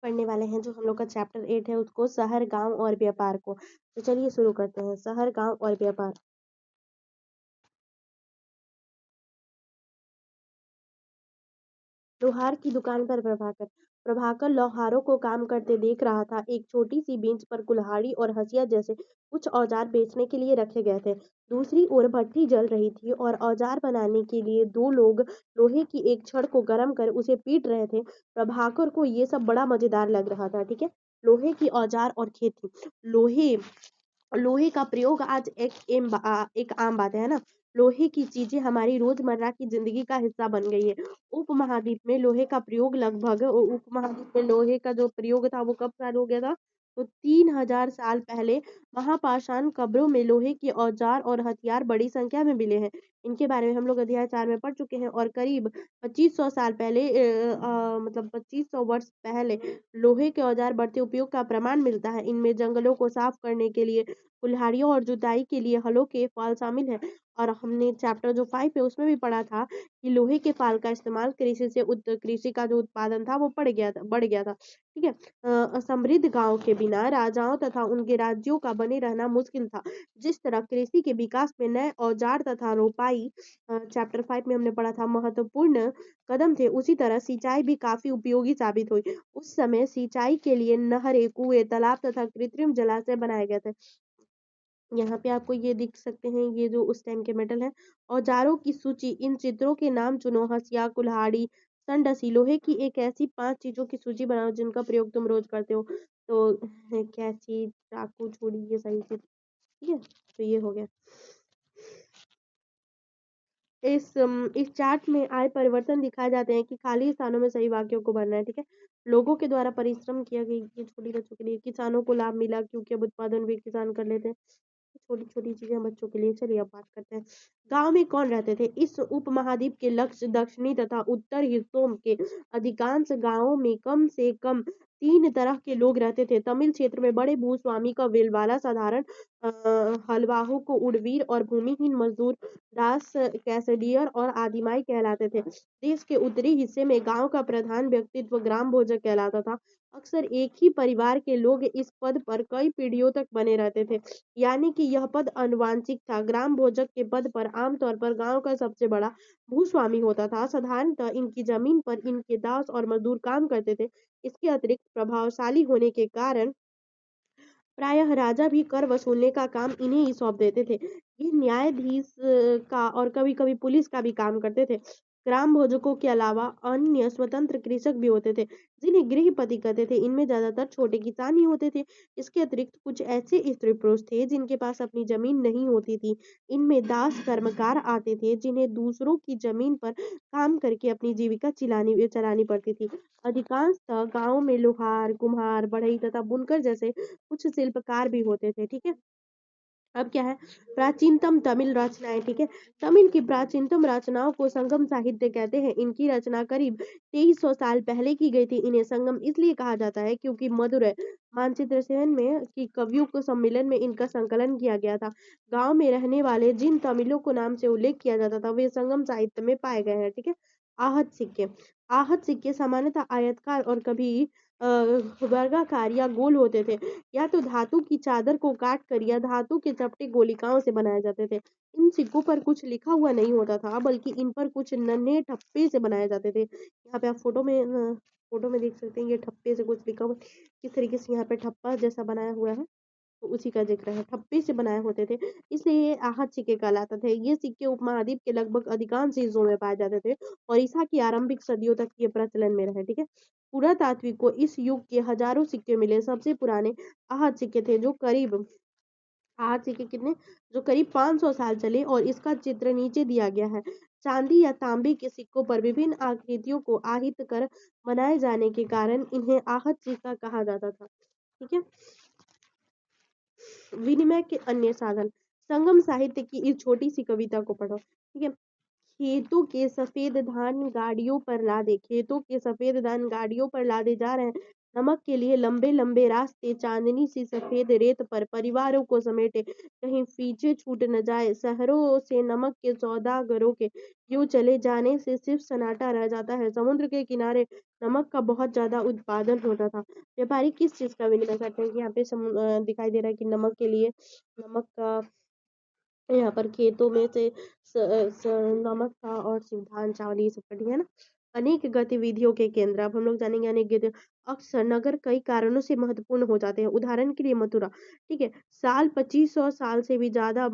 पढ़ने वाले हैं जो हम लोग का चैप्टर 8 है उसको शहर गांव और व्यापार को। तो चलिए शुरू करते हैं। शहर गांव और व्यापार। लोहार की दुकान पर प्रभाकर। प्रभाकर लोहारों को काम करते देख रहा था। एक छोटी सी बेंच पर कुल्हाड़ी और हंसिया जैसे कुछ औजार बेचने के लिए रखे गए थे। दूसरी ओर भट्ठी जल रही थी और औजार बनाने के लिए दो लोग लोहे की एक छड़ को गर्म कर उसे पीट रहे थे। प्रभाकर को ये सब बड़ा मजेदार लग रहा था। ठीक है, लोहे की औजार और खेती। लोहे लोहे का प्रयोग आज एक आम बात है ना। लोहे की चीजें हमारी रोजमर्रा की जिंदगी का हिस्सा बन गई है। उपमहाद्वीप में लोहे का प्रयोग लगभग उपमहाद्वीप में लोहे का जो प्रयोग था वो कब चालू हो गया था? तो 3000 साल पहले महापाषाण कब्रों में लोहे के औजार और हथियार बड़ी संख्या में मिले हैं। इनके बारे में हम लोग अध्याय 4 में पढ़ चुके हैं। और करीब 2500 साल पहले मतलब 2500 वर्ष पहले लोहे के औजार बढ़ते उपयोग का प्रमाण मिलता है। इनमें जंगलों को साफ करने के लिए, कुल्हाड़ियों और जुताई के लिए हलों के फाल शामिल है। और हमने चैप्टर जो 5 है उसमें भी पढ़ा था कि लोहे के फाल का इस्तेमाल कृषि का जो उत्पादन था वो बढ़ गया था। ठीक है। समृद्ध गांव के बिना राजाओं तथा उनके राज्यों का बने रहना मुश्किल था। जिस तरह कृषि के विकास में नए औजार तथा रोपाई चैप्टर 5 में हमने पढ़ा था महत्वपूर्ण कदम थे, उसी तरह सिंचाई भी काफी उपयोगी साबित हुई। उस समय सिंचाई के लिए नहरें, कुएं, तालाब तथा कृत्रिम जलाशय बनाए गए थे। यहाँ पे आपको ये दिख सकते हैं, ये जो उस टाइम के मेटल है। औजारों की सूची। इन चित्रों के नाम चुनो। हंसिया, कुल्हाड़ी, संडसी। लोहे की एक ऐसी 5 चीजों की सूची बनाओ जिनका प्रयोग तुम रोज करते हो। तो कैंची, चाकू, छुरी, ये सारी चीज। ठीक है, तो ये हो गया। इस चार्ट में आए परिवर्तन दिखाए जाते हैं कि खाली स्थानों में सही वाक्यों को भरना है। ठीक है। लोगों के द्वारा परिश्रम किया गया, ये छोटी बच्चों के लिए। किसानों को लाभ मिला क्योंकि अब उत्पादन भी किसान कर लेते हैं। छोटी छोटी चीजें बच्चों के लिए। चलिए अब बात करते हैं। गांव में कौन रहते थे? इस उपमहाद्वीप के लक्ष्य दक्षिणी तथा उत्तर हिस्सों के अधिकांश गांवों में कम से कम 3 तरह के लोग रहते थे। तमिल क्षेत्र में बड़े भूस्वामी का वेलवाला, साधारण हलवाहों को उड़वीर और भूमिहीन मजदूर दास कैसडियर और आदिमाई कहलाते थे। देश के उत्तरी हिस्से में गांव का प्रधान व्यक्तित्व ग्राम भोजक कहलाता था। अक्सर एक ही परिवार के लोग इस पद पर कई पीढ़ियों तक बने रहते थे, यानी कि यह पद आनुवंशिक था। ग्राम भोजक के पद पर आमतौर पर गांव का सबसे बड़ा भूस्वामी होता था। साधारणतः इनकी जमीन पर इनके दास और मजदूर काम करते थे। इसके अतिरिक्त प्रभावशाली होने के कारण प्रायः राजा भी कर वसूलने का काम इन्हें ही सौंप देते थे। ये न्यायाधीश का और कभी कभी पुलिस का भी काम करते थे। ग्राम भोजकों के अलावा अन्य स्वतंत्र कृषक भी होते थे जिन्हें गृहपति कहते थे। इनमें ज्यादातर छोटे किसान ही होते थे। इसके अतिरिक्त कुछ ऐसे स्त्री पुरुष थे जिनके पास अपनी जमीन नहीं होती थी। इनमें दास कर्मकार आते थे जिन्हें दूसरों की जमीन पर काम करके अपनी जीविका चलानी चलानी पड़ती थी। अधिकांशतः गांव में लोहार, कुम्हार, बढ़ई तथा बुनकर जैसे कुछ शिल्पकार भी होते थे। ठीक है। अब क्या है? प्राचीनतम तमिल रचनाएं। ठीक है। तमिल की प्राचीनतम रचनाओं को संगम साहित्य कहते हैं। इनकी रचना करीब 2300 साल पहले की गई थी। इन्हें संगम इसलिए कहा जाता है क्योंकि मदुरै मानचित्र सेन में की कवियों को सम्मेलन में इनका संकलन किया गया था। गांव में रहने वाले जिन तमिलों को नाम से उल्लेख किया जाता था वे संगम साहित्य में पाए गए हैं। ठीक है। आहत सिक्के। आहत सिक्के सामान्यतः आयतकार और कभी अ, वर्गाकार या गोल होते थे। या तो धातु की चादर को काट कर या धातु के चपटे गोलिकाओं से बनाए जाते थे। इन सिक्कों पर कुछ लिखा हुआ नहीं होता था बल्कि इन पर कुछ नन्हे ठप्पे से बनाए जाते थे। यहाँ पे आप फोटो में देख सकते हैं, ये ठप्पे से कुछ लिखा हुआ है। किस तरीके से यहाँ पे ठप्पा जैसा बनाया हुआ है, तो उसी का जिक्र है। ठप्पे से बनाए होते थे, इसलिए ये आहत सिक्के कहलाते थे। ये सिक्के उपमहाद्वीप के लगभग अधिकांश हिस्सों में पाए जाते थे और ईसा की आरंभिक सदियों तक ये प्रचलन में रहे। ठीक है। पुरातात्विक को इस युग के हजारों सिक्के मिले। सबसे पुराने आहत सिक्के थे जो करीब आज के कितने जो करीब 500 साल चले और इसका चित्र नीचे दिया गया है। चांदी या तांबे के सिक्कों पर विभिन्न आकृतियों को আহিत कर बनाए जाने के कारण इन्हें आहत सिक्का कहा जाता था। ठीक है। विनिमय के अन्य साधन। संगम साहित्य की इस छोटी सी कविता को पढ़ो। ठीक है। खेतों के सफेद धान गाड़ियों पर लादे, खेतों के सफेद धान गाड़ियों पर लादे जा रहे हैं। नमक के लिए लंबे लंबे रास्ते, चांदनी सी सफेद रेत पर परिवारों को समेटे, कहीं पीछे छूट न जाए। शहरों से नमक के सौदागरों के यूं चले जाने से सिर्फ सन्नाटा रह जाता है। समुद्र के किनारे नमक का बहुत ज्यादा उत्पादन होता था। व्यापारी किस चीज का विनिमय करते हैं कि यहाँ पे दिखाई दे रहा है कि नमक के लिए, नमक का यहाँ पर खेतों में से नमक था और धान चावल ये सब कटी है ना। अनेक गतिविधियों के केंद्र, अब हम लोग जानेंगे अनेक अक्सर नगर कई कारणों से महत्वपूर्ण हो जाते हैं। उदाहरण के लिए मथुरा, ठीक है, साल 2500 साल से भी ज्यादा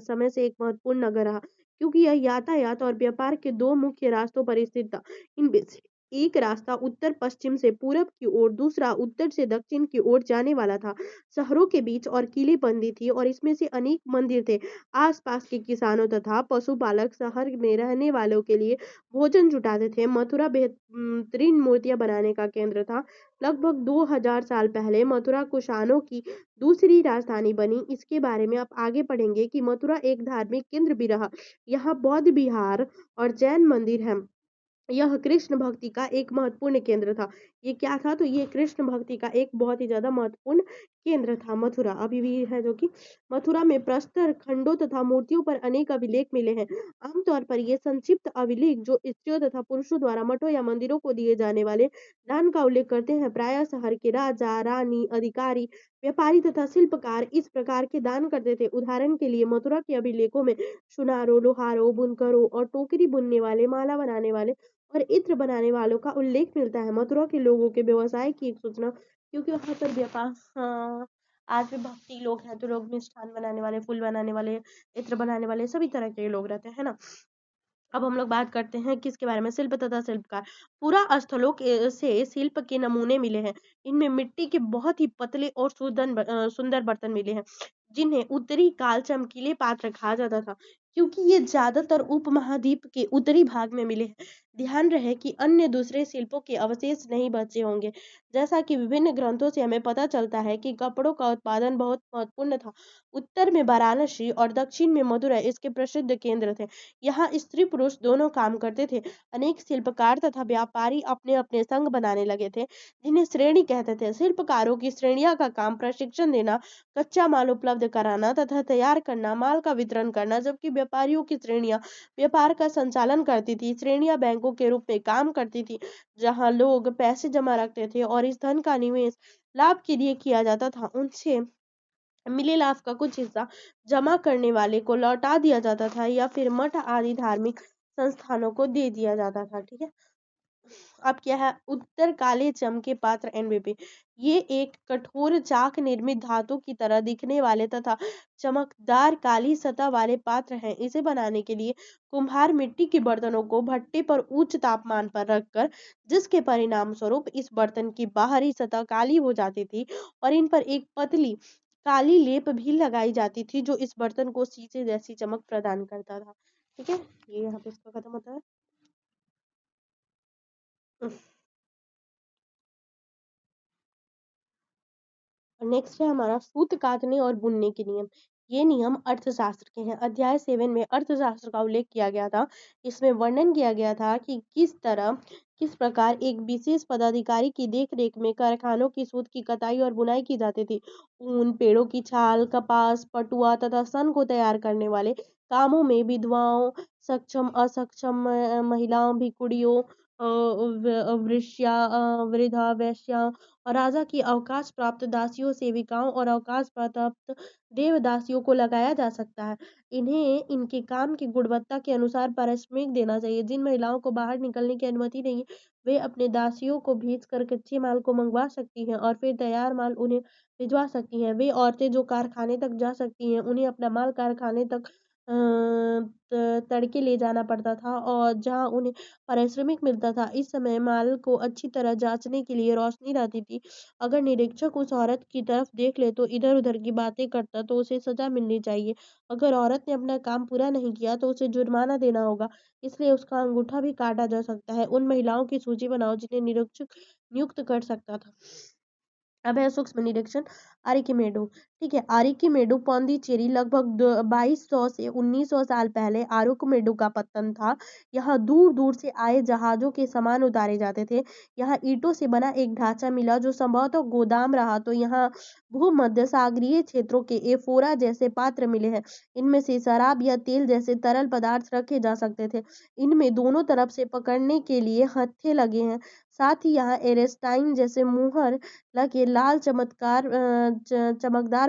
समय से एक महत्वपूर्ण नगर रहा, क्योंकि यह यातायात और व्यापार के दो मुख्य रास्तों पर स्थित था। इनमें से एक रास्ता उत्तर पश्चिम से पूरब की ओर, दूसरा उत्तर से दक्षिण की ओर जाने वाला था। शहरों के बीच और किलेबंदी थी और इसमें से अनेक मंदिर थे। आसपास के किसानों तथा पशुपालक शहर में रहने वालों के लिए भोजन जुटाते थे। मथुरा बेहतरीन मूर्तियां बनाने का केंद्र था। लगभग 2000 साल पहले मथुरा कुषाणों की दूसरी राजधानी बनी। इसके बारे में आप आगे पढ़ेंगे कि मथुरा एक धार्मिक केंद्र भी रहा। यहाँ बौद्ध विहार और जैन मंदिर हैं। यह कृष्ण भक्ति का एक महत्वपूर्ण केंद्र था। ये क्या था? तो ये कृष्ण भक्ति का एक बहुत ही ज्यादा महत्वपूर्ण केंद्र था मथुरा, अभी भी है जो कि मथुरा में प्रस्तर खंडों तथा मूर्तियों पर अनेक अभिलेख मिले हैं। आमतौर पर ये संक्षिप्त अभिलेख जो स्त्रियों तथा पुरुषों द्वारा मठों या मंदिरों को दिए जाने वाले दान का उल्लेख करते हैं। प्रायः शहर के राजा, रानी, अधिकारी, व्यापारी तथा शिल्पकार इस प्रकार के दान करते थे। उदाहरण के लिए मथुरा के अभिलेखों में सुनारों, लोहारों, बुनकरों और टोकरी बुनने वाले, माला बनाने वाले और इत्र बनाने वालों का उल्लेख मिलता है। मथुरा के लोगों के व्यवसाय की एक सूचना, क्योंकि वहां पर व्यापार, आज भी भक्ति लोग हैं तो लोग मिष्ठान बनाने वाले, फूल बनाने वाले, इत्र बनाने वाले सभी तरह के लोग रहते हैं ना। अब हम लोग बात करते हैं किसके बारे में, शिल्प तथा शिल्पकार। पूरा स्थलों के से शिल्प के नमूने मिले हैं। इनमें मिट्टी के बहुत ही पतले और सुंदर बर्तन मिले हैं, जिन्हें उत्तरी काल चमकीले पात्र कहा जाता था, क्योंकि ये ज्यादातर उपमहाद्वीप के उत्तरी भाग में मिले हैं। ध्यान रहे कि अन्य दूसरे शिल्पों के अवशेष नहीं बचे होंगे। जैसा कि विभिन्न ग्रंथों से हमें पता चलता है कि कपड़ों का उत्पादन बहुत महत्वपूर्ण था। उत्तर में वाराणसी और दक्षिण में मदुरै इसके प्रसिद्ध केंद्र थे। यहाँ स्त्री पुरुष दोनों काम करते थे। अनेक शिल्पकार तथा व्यापारी अपने अपने संघ बनाने लगे थे, जिन्हें श्रेणी कहते थे। शिल्पकारों की श्रेणियां का काम प्रशिक्षण देना, कच्चा माल उपलब्ध कराना तथा तैयार करना, माल का वितरण करना, जबकि व्यापारियों की श्रेणियां व्यापार का संचालन करती थी। श्रेणियां बैंकों के रूप में काम करती थी, जहां लोग पैसे जमा रखते थे और इस धन का निवेश लाभ के लिए किया जाता था। उनसे मिले लाभ का कुछ हिस्सा जमा करने वाले को लौटा दिया जाता था या फिर मठ आदि धार्मिक संस्थानों को दे दिया जाता था। ठीक है। अब क्या है, उत्तर काले चमके पात्र एनबीपी। ये एक कठोर चाक निर्मित धातु की तरह दिखने वाले तथा चमकदार काली सतह वाले पात्र हैं। इसे बनाने के लिए कुम्हार मिट्टी के बर्तनों को भट्टे पर उच्च तापमान पर रखकर, जिसके परिणाम स्वरूप इस बर्तन की बाहरी सतह काली हो जाती थी और इन पर एक पतली काली लेप भी लगाई जाती थी, जो इस बर्तन को शीशे जैसी चमक प्रदान करता था। ठीक है, ये यहाँ पे इसका खत्म होता है। नेक्स्ट है हमारा सूत कातने और बुनने के नियम। ये नियम अर्थशास्त्र के हैं। अध्याय 7 में अर्थशास्त्र का उल्लेख किया गया था। इसमें वर्णन किया गया था कि किस प्रकार एक विशेष पदाधिकारी की देखरेख में कारखानों की सूत की कताई और बुनाई की जाती थी। ऊन, पेड़ों की छाल, कपास, पटुआ तथा सन को तैयार करने वाले कामों में विधवाओं, सक्षम असक्षम महिलाओं, भिखुड़ियों, वृष्या, वृद्धा, वैश्या और राजा की अवकाश प्राप्त दासियों, सेविकाओं और अवकाश प्राप्त देवदासियों को लगाया जा सकता है। इन्हें इनके काम की गुणवत्ता के अनुसार पारिश्रमिक देना चाहिए। जिन महिलाओं को बाहर निकलने की अनुमति नहीं है, वे अपने दासियों को भेजकर कच्चे माल को मंगवा सकती हैं और फिर तैयार माल उन्हें भिजवा सकती हैं। वे औरतें जो कारखाने तक जा सकती हैं, उन्हें अपना माल कारखाने तक तड़के ले जाना पड़ता था और जहां उन्हें पारिश्रमिक मिलता था। इस समय माल को अच्छी तरह जांचने के लिए रोशनी रहती थी। अगर निरीक्षक उस औरत की तरफ देख ले तो इधर उधर की बातें करता तो उसे सजा मिलनी चाहिए। अगर औरत ने अपना काम पूरा नहीं किया तो उसे जुर्माना देना होगा, इसलिए उसका अंगूठा भी काटा जा सकता है। उन महिलाओं की सूची बनाओ जिन्हें निरीक्षक नियुक्त कर सकता था। अब है सूक्ष्म निरीक्षण आरिकिमेडो। ठीक है, आरिकिमेडो पौंडीचेरी लगभग 2200 से 1900 साल पहले आरिकिमेडो का पत्तन था। यहाँ दूर दूर से आए जहाजों के सामान उतारे जाते थे। यहाँ ईंटों से बना एक ढांचा मिला जो संभवतः गोदाम रहा, तो यहाँ भूमध्य सागरीय क्षेत्रों के एफोरा जैसे पात्र मिले हैं। इनमें से शराब या तेल जैसे तरल पदार्थ रखे जा सकते थे। इनमें दोनों तरफ से पकड़ने के लिए हत्थे लगे हैं। साथ ही यहाँ एरेस्टाइन जैसे मुहर लगे लाल चमकदार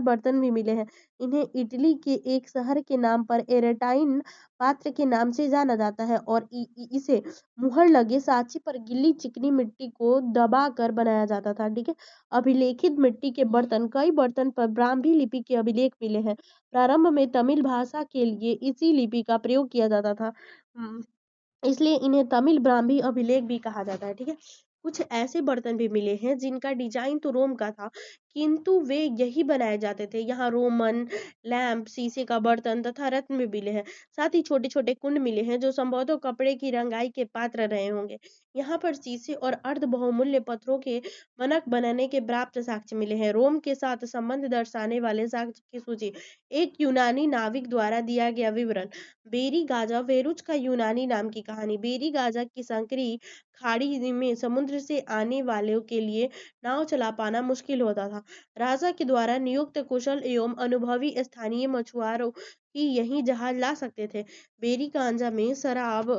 बर्तन भी मिले हैं। इन्हें इटली के एक शहर के नाम पर एरेटाइन पात्र के नाम से जाना जाता है और इसे मुहर लगे सांचे पर गीली चिकनी मिट्टी को दबाकर बनाया जाता था। ठीक है, अभिलेखित मिट्टी के बर्तन, कई बर्तन पर ब्राह्मी लिपि के अभिलेख मिले हैं। प्रारंभ में तमिल भाषा के लिए इसी लिपि का प्रयोग किया जाता था। इसलिए इन्हें तमिल ब्राह्मी अभिलेख भी कहा जाता है। ठीक है, कुछ ऐसे बर्तन भी मिले हैं जिनका डिजाइन तो रोम का था, किंतु वे यही बनाए जाते थे। यहाँ रोमन लैंप, शीशे का बर्तन तथा रत्न भी मिले हैं। साथ ही छोटे छोटे कुंड मिले हैं जो संभवतः कपड़े की रंगाई के पात्र रहे होंगे। यहाँ पर शीशे और अर्ध बहुमूल्य पत्थरों के मनक बनाने के प्राप्त साक्ष्य मिले हैं। रोम के साथ संबंध दर्शाने वाले साक्ष्य की सूची। एक यूनानी नाविक द्वारा दिया गया विवरण। बेरी गाजा वेरुज का यूनानी नाम की कहानी। बेरी गाजा की संकरी खाड़ी में समुद्र से आने वालों के लिए नाव चला पाना मुश्किल होता था। राजा के द्वारा नियुक्त कुशल एवं अनुभवी स्थानीय मछुआरों ही यही जहाज ला सकते थे। बेरी गांजा में शराब,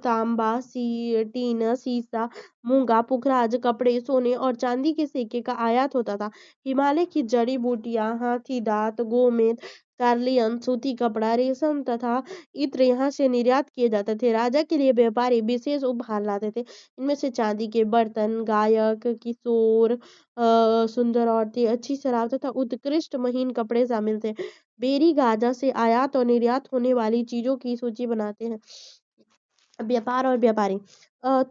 तांबा, टीन, सीसा, मूंगा, पुखराज, कपड़े, सोने और चांदी के सिक्के का आयात होता था। हिमालय की जड़ी बूटियां, हाथी दांत, गोमेद, कार्लियन, सूती कपड़ा, रेशम तथा इत्र यहाँ से निर्यात किए जाते थे। राजा के लिए व्यापारी विशेष उपहार लाते थे। इनमें से चांदी के बर्तन, गायक, किशोर, सुंदर औरतें, अच्छी शराब तथा उत्कृष्ट महीन कपड़े शामिल थे। बेरी गाजा से आयात और निर्यात होने वाली चीजों की सूची बनाते हैं। व्यापार और व्यापारी।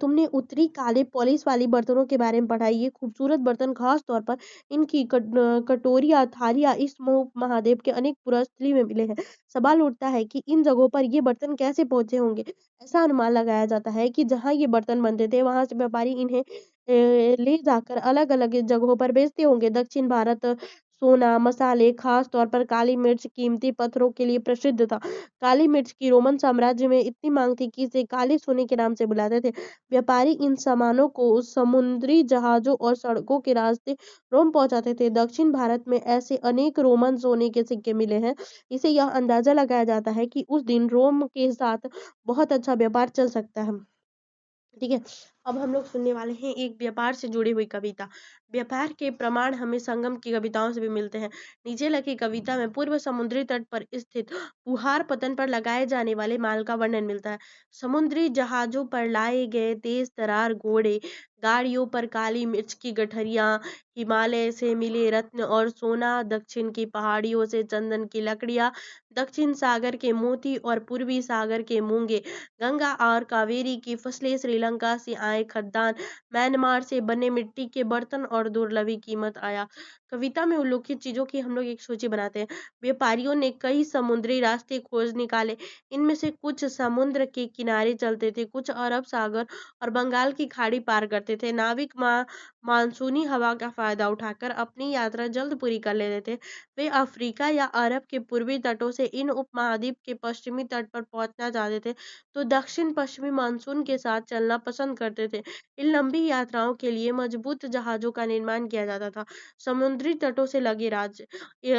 तुमने उत्तरी काले पॉलिश वाली बर्तनों के बारे में पढ़ा है। ये खूबसूरत बर्तन खास तौर पर इनकी कटोरियाँ, थालियाँ इस महादेव के अनेक पुरास्थली में मिले हैं। सवाल उठता है कि इन जगहों पर ये बर्तन कैसे पहुंचे होंगे। ऐसा अनुमान लगाया जाता है कि जहाँ ये बर्तन बनते थे वहां से व्यापारी इन्हें ले जाकर अलग अलग जगहों पर बेचते होंगे। दक्षिण भारत सोना, मसाले, खास तौर पर काली मिर्च कीमती पत्थरों के लिए प्रसिद्ध था। काली मिर्च की रोमन साम्राज्य में इतनी मांग थी कि इसे काले सोने के नाम से बुलाते थे। व्यापारी इन सामानों को समुद्री जहाजों और सड़कों के रास्ते रोम पहुंचाते थे। दक्षिण भारत में ऐसे अनेक रोमन सोने के सिक्के मिले हैं। इसे यह अंदाजा लगाया जाता है कि उस दिन रोम के साथ बहुत अच्छा व्यापार चल सकता है। ठीक है, अब हम लोग सुनने वाले हैं एक व्यापार से जुड़ी हुई कविता। व्यापार के प्रमाण हमें संगम की कविताओं से भी मिलते हैं। नीचे लिखी कविता में पूर्व समुद्री तट पर स्थित पुहार पतन पर लगाए जाने वाले माल का वर्णन मिलता है। समुद्री जहाजों पर लाए गए तेज तरार घोड़े, गाड़ियों पर काली मिर्च की गठरियां, हिमालय से मिले रत्न और सोना, दक्षिण की पहाड़ियों से चंदन की लकड़ियां, दक्षिण सागर के मोती और पूर्वी सागर के मूंगे, गंगा और कावेरी की फसलें, श्रीलंका से आए खद्दान, म्यांमार से बने मिट्टी के बर्तन और दुर्लभी कीमत आया। कविता में उल्लेखित चीजों की हम लोग एक सूची बनाते हैं। व्यापारियों ने कई समुद्री रास्ते खोज निकाले। इनमें से कुछ समुद्र के किनारे चलते थे, कुछ अरब सागर और बंगाल की खाड़ी पार करते थे। नाविक मानसूनी हवा का फायदा उठाकर अपनी यात्रा जल्द पूरी कर लेते थे। वे अफ्रीका या अरब के पूर्वी तटों से इन उपमहाद्वीप के पश्चिमी तट पर पहुंचना चाहते थे, तो दक्षिण पश्चिमी मानसून के साथ चलना पसंद करते थे। इन लंबी यात्राओं के लिए मजबूत जहाजों का निर्माण किया जाता था। समुद्री तटों से लगे राज्य,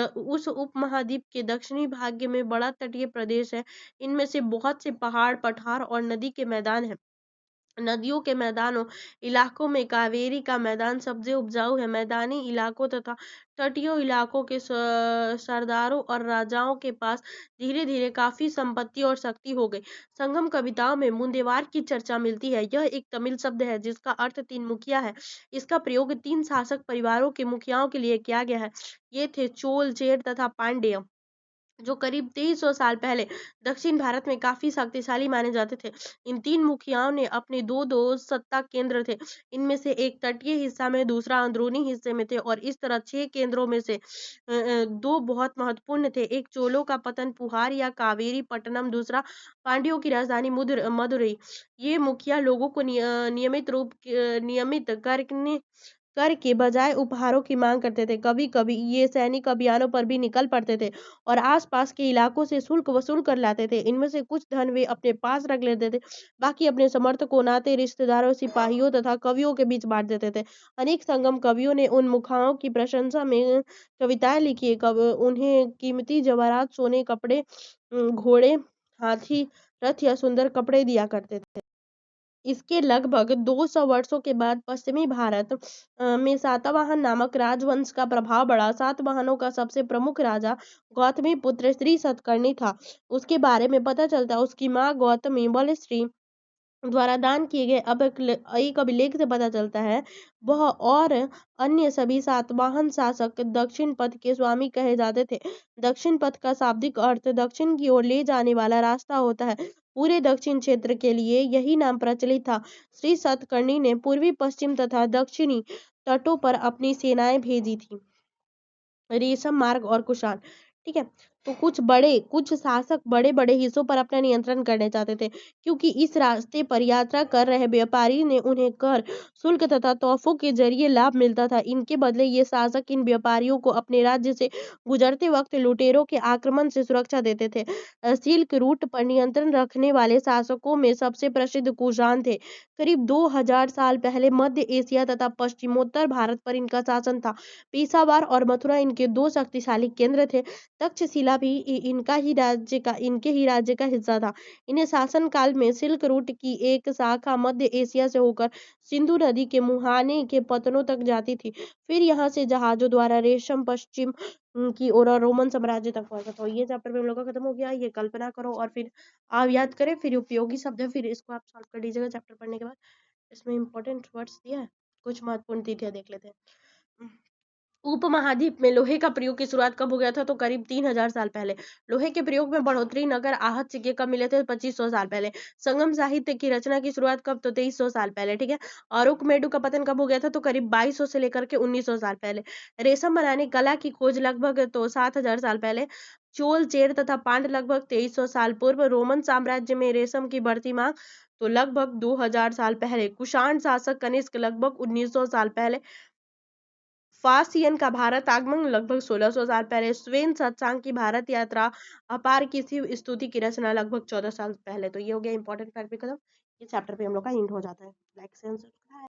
उस उपमहाद्वीप के दक्षिणी भाग में बड़ा तटीय प्रदेश है। इनमें से बहुत से पहाड़, पठार और नदी के मैदान हैं। नदियों के मैदानों इलाकों में कावेरी का मैदान सबसे उपजाऊ है। मैदानी इलाकों तथा तटीय इलाकों के सरदारों और राजाओं के पास धीरे धीरे काफी संपत्ति और शक्ति हो गई। संगम कविताओं में मुंदेवार की चर्चा मिलती है। यह एक तमिल शब्द है जिसका अर्थ तीन मुखिया है। इसका प्रयोग तीन शासक परिवारों के मुखियाओं के लिए किया गया है। ये थे चोल, चेर तथा पांड्य, जो करीब 2300 साल पहले दक्षिण भारत में काफी शक्तिशाली माने जाते थे। इन तीन मुखियाओं ने अपने दो दो सत्ता केंद्र थे। इनमें से एक तटीय हिस्सा में, दूसरा अंदरूनी हिस्से में थे और इस तरह 6 केंद्रों में से दो बहुत महत्वपूर्ण थे। एक चोलों का पतन पुहार या कावेरी पट्टनम, दूसरा पांड्यों की राजधानी मदुरई। ये मुखिया लोगों को नियमित करने कर के बजाय उपहारों की मांग करते थे। कभी-कभी ये सैनिक अभियानों पर भी निकल पड़ते थे और आसपास के इलाकों से शुल्क वसूल कर लाते थे। इनमें से कुछ धन वे अपने पास रख लेते थे, बाकी अपने समर्थकों, नाते रिश्तेदारों, सिपाहियों तथा कवियों के बीच बांट देते थे। अनेक संगम कवियों ने उन मुखाओं की प्रशंसा में कविताएं लिखी। उन्हें कीमती जवाहरात, सोने, कपड़े, घोड़े, हाथी, रथ या सुंदर कपड़े दिया करते थे। इसके लगभग 200 वर्षों के बाद पश्चिमी भारत में सातवाहन नामक राजवंश का प्रभाव बढ़ा। सातवाहनों का सबसे प्रमुख राजा गौतमीपुत्र श्री सतकर्णी था। उसके बारे में पता चलता है उसकी माँ गौतमी बलश्री द्वारा दान किए गए एक अभिलेख से पता चलता है वह और अन्य सभी सातवाहन शासक दक्षिण पथ के स्वामी कहे जाते थे। दक्षिण पथ का शाब्दिक अर्थ दक्षिण की ओर ले जाने वाला रास्ता होता है। पूरे दक्षिण क्षेत्र के लिए यही नाम प्रचलित था। श्री सतकर्णी ने पूर्वी, पश्चिम तथा दक्षिणी तटों पर अपनी सेनाएं भेजी थी। रेशम मार्ग और कुषाण, ठीक है। तो कुछ शासक बड़े बड़े हिस्सों पर अपना नियंत्रण करने चाहते थे, क्योंकि इस रास्ते पर यात्रा कर रहे व्यापारी ने उन्हें कर, शुल्क तथा तोहफों के जरिए लाभ मिलता था। इनके बदले ये शासक इन व्यापारियों को अपने राज्य से गुजरते वक्त लुटेरों के आक्रमण से सुरक्षा देते थे। सिल्क रूट पर नियंत्रण रखने वाले शासकों में सबसे प्रसिद्ध कुषाण थे। करीब 2000 साल पहले मध्य एशिया तथा पश्चिमोत्तर भारत पर इनका शासन था। पेशावर और मथुरा इनके दो शक्तिशाली केंद्र थे। तक्षशिला भी इनके ही राज्य का हिस्सा था। इन्हें शासन काल में सिल्क रूट की एक शाखा मध्य एशिया से होकर सिंधु नदी के मुहाने के पतनों तक जाती थी। फिर यहाँ से जहाजों द्वारा रेशम पश्चिम की ओर और रोमन साम्राज्य तक पहुंचा। तो ये चैप्टर में हम लोग का खत्म हो गया। ये कल्पना करो और फिर आप याद करें, फिर उपयोगी शब्द है, फिर इसको आप सॉल्व कर दीजिएगा चैप्टर पढ़ने के बाद। इसमें इंपॉर्टेंट वर्ड्स दिया है, कुछ महत्वपूर्ण तिथियां देख लेते हैं। उपमहाद्वीप में लोहे का प्रयोग की शुरुआत कब हो गया था? तो करीब 3000 साल पहले। लोहे के प्रयोग में बढ़ोतरी नगर आहत सिक्के कब मिले थे? 2500 साल पहले। संगम साहित्य की रचना की शुरुआत कब? तो 2300 साल पहले, ठीक है। अरुकमेडु का पतन कब हो गया था? तो करीब 2200 से लेकर के 1900 साल पहले। रेशम बनाने कला की खोज लगभग तो 7000 साल पहले। चोल, चेर तथा पांड लगभग 2300 साल पूर्व। रोमन साम्राज्य में रेशम की बढ़ती मांग तो लगभग 2000 साल पहले। कुषाण शासक कनिष्क लगभग 1900 साल पहले। फासियन का भारत आगमन लगभग 1600 साल पहले। स्वेन सत्सांग की भारत यात्रा, अपार की शिव स्तुति की रचना लगभग 14 साल पहले। तो ये हो गया इंपॉर्टेंट फैक्ट भी खत्म। इस चैप्टर पे हम लोग का एंड हो जाता है। लाइक से